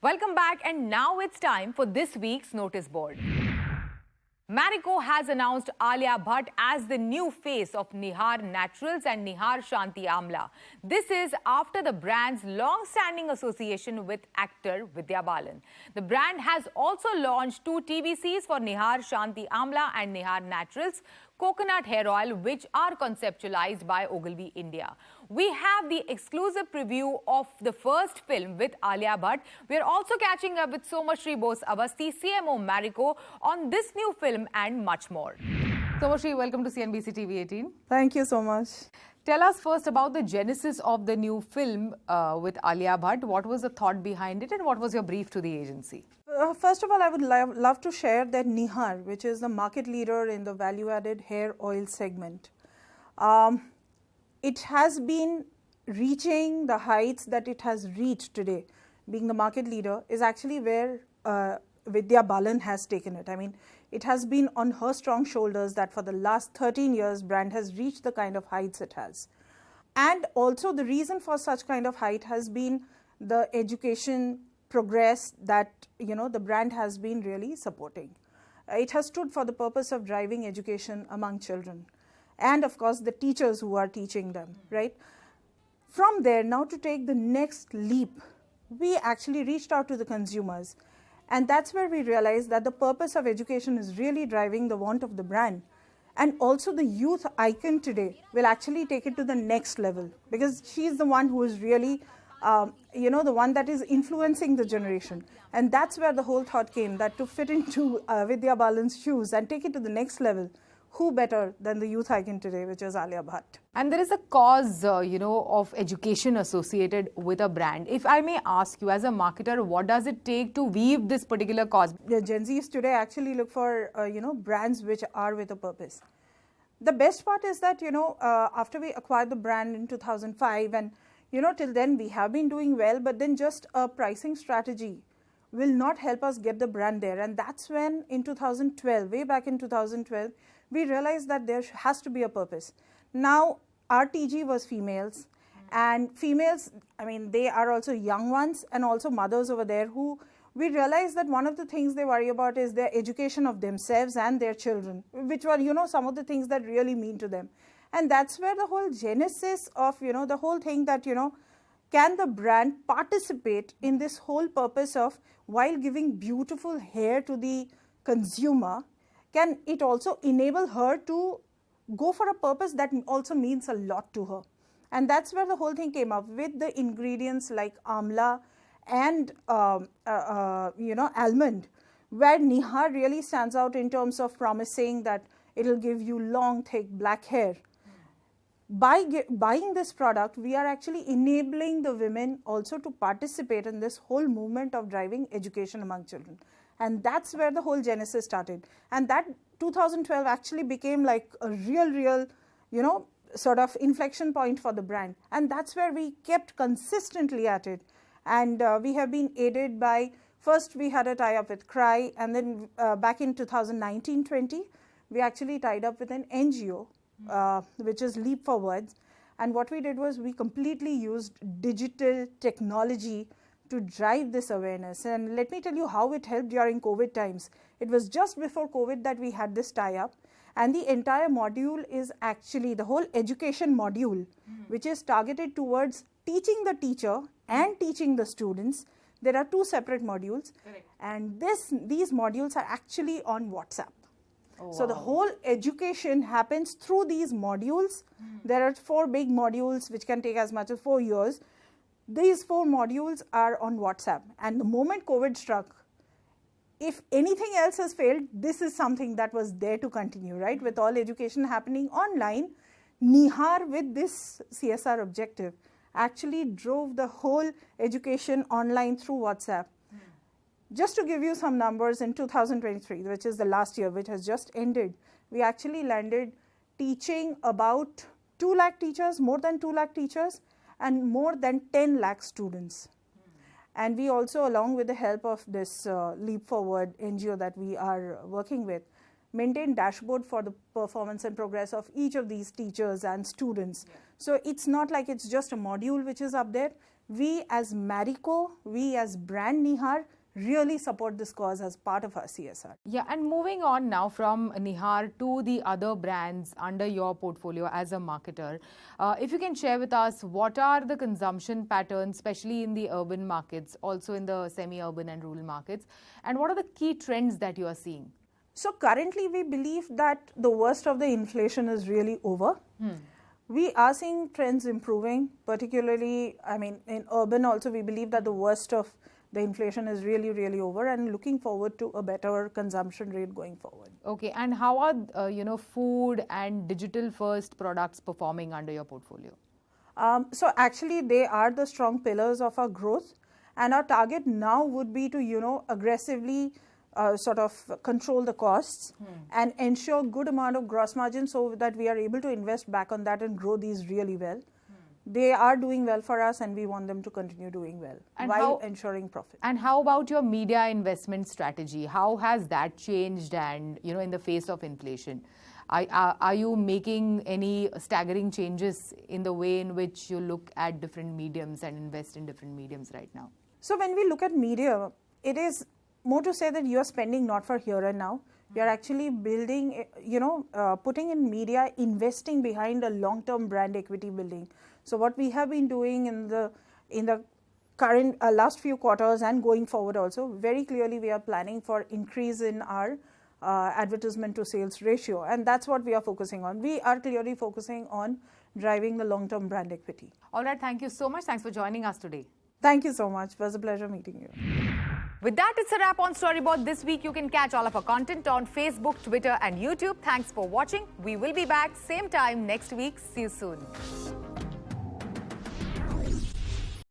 Welcome back, and now it's time for this week's notice board. Marico has announced Alia Bhatt as the new face of Nihar Naturals and Nihar Shanti Amla. This is after the brand's long-standing association with actor Vidya Balan. The brand has also launched two TVCs for Nihar Shanti Amla and Nihar Naturals coconut hair oil, which are conceptualized by Ogilvy India. We have the exclusive preview of the first film with Alia Bhatt. We are also catching up with Somashri Bose Avasti, CMO Marico, on this new film and much more. Somashri, welcome to CNBC TV 18. Thank you so much. Tell us first about the genesis of the new film with Alia Bhatt. What was the thought behind it and what was your brief to the agency? First of all, I would love to share that Nihar, which is the market leader in the value-added hair oil segment, it has been reaching the heights that it has reached today. Being the market leader is actually where Vidya Balan has taken it. I mean, it has been on her strong shoulders that for the last 13 years, brand has reached the kind of heights it has. And also the reason for such kind of height has been the education progress that, the brand has been really supporting. It has stood for the purpose of driving education among children. And of course, the teachers who are teaching them, right? From there, now to take the next leap, we actually reached out to the consumers. And that's where we realized that the purpose of education is really driving the want of the brand. And also the youth icon today will actually take it to the next level because she's the one who is really, the one that is influencing the generation. And that's where the whole thought came, that to fit into Vidya Balan's shoes and take it to the next level, who better than the youth icon today, which is Alia Bhatt. And there is a cause, of education associated with a brand. If I may ask you, as a marketer, what does it take to weave this particular cause? The Gen Zs today actually look for, brands which are with a purpose. The best part is that, after we acquired the brand in 2005 and, till then we have been doing well, but then just a pricing strategy will not help us get the brand there. And that's when in 2012, way back in 2012, we realized that there has to be a purpose. Now, our TG was females, and females, they are also young ones and also mothers over there who we realized that one of the things they worry about is their education of themselves and their children, which were, some of the things that really mean to them. And that's where the whole genesis of, the whole thing that, can the brand participate in this whole purpose of, while giving beautiful hair to the consumer, can it also enable her to go for a purpose that also means a lot to her? And that's where the whole thing came up with the ingredients like amla and, almond, where Nihar really stands out in terms of promising that it'll give you long, thick black hair. By buying this product, we are actually enabling the women also to participate in this whole movement of driving education among children. And that's where the whole genesis started. And that 2012 actually became like a real, sort of inflection point for the brand. And that's where we kept consistently at it. And we have been aided by, first we had a tie-up with CRY, and then back in 2019-20, we actually tied up with an NGO, which is Leap Forwards. And what we did was we completely used digital technology to drive this awareness. And let me tell you how it helped during COVID times. It was just before COVID that we had this tie-up. And the entire module is actually the whole education module, which is targeted towards teaching the teacher and teaching the students. There are two separate modules. Correct. And these modules are actually on WhatsApp. Oh, so wow. the whole education happens through these modules. There are 4 big modules which can take as much as 4 years. These 4 modules are on WhatsApp. And the moment COVID struck, if anything else has failed, this is something that was there to continue, right? With all education happening online, Nihar, with this CSR objective, actually drove the whole education online through WhatsApp. Just to give you some numbers, in 2023, which is the last year, which has just ended, we actually landed teaching about 2 lakh teachers, more than 2 lakh teachers, and more than 10 lakh students. And we also, along with the help of this Leap Forward NGO that we are working with, maintain dashboard for the performance and progress of each of these teachers and students. So it's not like it's just a module which is up there. We as Marico, we as brand Nihar really support this cause as part of our CSR. Yeah, and moving on now from Nihar to the other brands under your portfolio as a marketer, if you can share with us what are the consumption patterns, especially in the urban markets, also in the semi-urban and rural markets, and what are the key trends that you are seeing? So currently we believe that the worst of the inflation is really over. We are seeing trends improving, particularly, I mean, in urban also we believe that the worst of the inflation is really, really over, and looking forward to a better consumption rate going forward. Okay, and how are food and digital first products performing under your portfolio? So actually they are the strong pillars of our growth, and our target now would be to aggressively sort of control the costs and ensure good amount of gross margin so that we are able to invest back on that and grow these really well. They are doing well for us, and we want them to continue doing well while ensuring profit. And how about your media investment strategy? How has that changed, and in the face of inflation? Are you making any staggering changes in the way in which you look at different mediums and invest in different mediums right now? So when we look at media, it is more to say that you are spending not for here and now. You are actually building, putting in media, investing behind a long-term brand equity building. So what we have been doing in the current last few quarters and going forward also, very clearly we are planning for increase in our advertisement to sales ratio, and that's what we are focusing on. We are clearly focusing on driving the long-term brand equity. All right, thank you so much. Thanks for joining us today. Thank you so much. It was a pleasure meeting you. With that, it's a wrap on Storyboard this week. You can catch all of our content on Facebook, Twitter and YouTube. Thanks for watching. We will be back same time next week. See you soon.